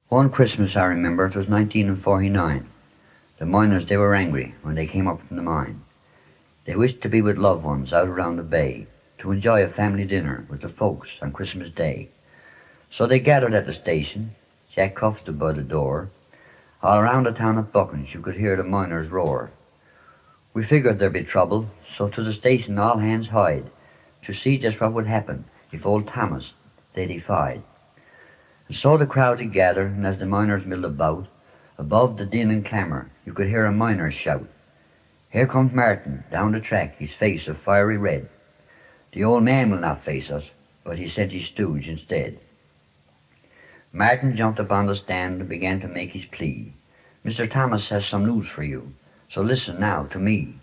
One Christmas I remember, it was 1949. The miners, they were angry when they came up from the mine. They wished to be with loved ones out around the bay, to enjoy a family dinner with the folks on Christmas Day. So they gathered at the station. Jack Cuff stood by the door. All around the town of BUCHANS you could hear the miners roar. We figured there'd be trouble, so to the station all hands hied, to see just what would happen if old Thomas they defied. And so the crowd had gathered, and as the miners milled about, above the din and clamour you could hear a miner shout, "Here comes Martin down the track, his face a fiery red. The old man will not face us, but he sent his stooge instead." Martin jumped upon the stand and began to make his plea. "Mr. Thomas has some news for you, so listen now to me.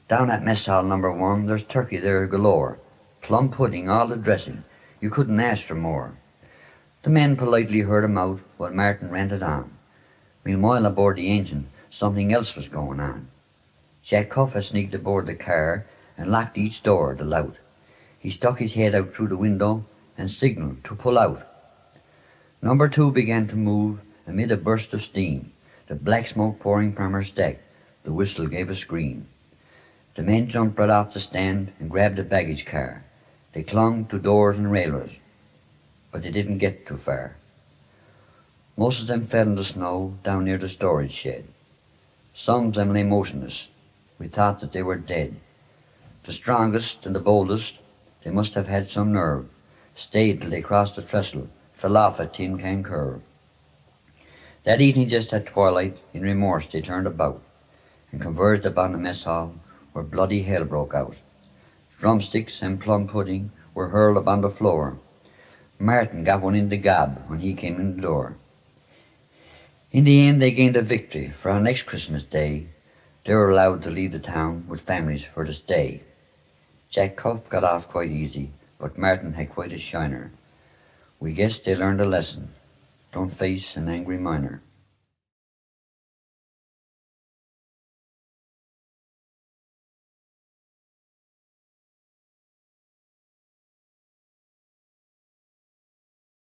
Down at mess hall number 1 there's turkey there galore, plum pudding, all the dressing, you couldn't ask for more." The men politely heard him out while Martin ranted on. Meanwhile aboard the engine something else was going on. Jack Cuff had sneaked aboard the car and locked each door to lout. He stuck his head out through the window and signalled to pull out. Number 2 began to move amid a burst of steam, the black smoke pouring from her stack. The whistle gave a scream. The men jumped right off the stand and grabbed the baggage car. They clung to doors and railers, but they didn't get too far. Most of them fell in the snow down near the storage shed. Some of them lay motionless. We thought that they were dead. The strongest and the boldest, they must have had some nerve, stayed till they crossed the trestle, fell off a tin can curve. That evening, just at twilight, in remorse they turned about and converged upon the mess hall where bloody hell broke out. Drumsticks and plum pudding were hurled upon the floor. Martin got one in the gob when he came in the door. In the end they gained a victory, for on next Christmas Day they were allowed to leave the town with families for the stay. Jack Cuff got off quite easy, but Martin had quite a shiner. We guess they learned a lesson. Don't face an angry miner.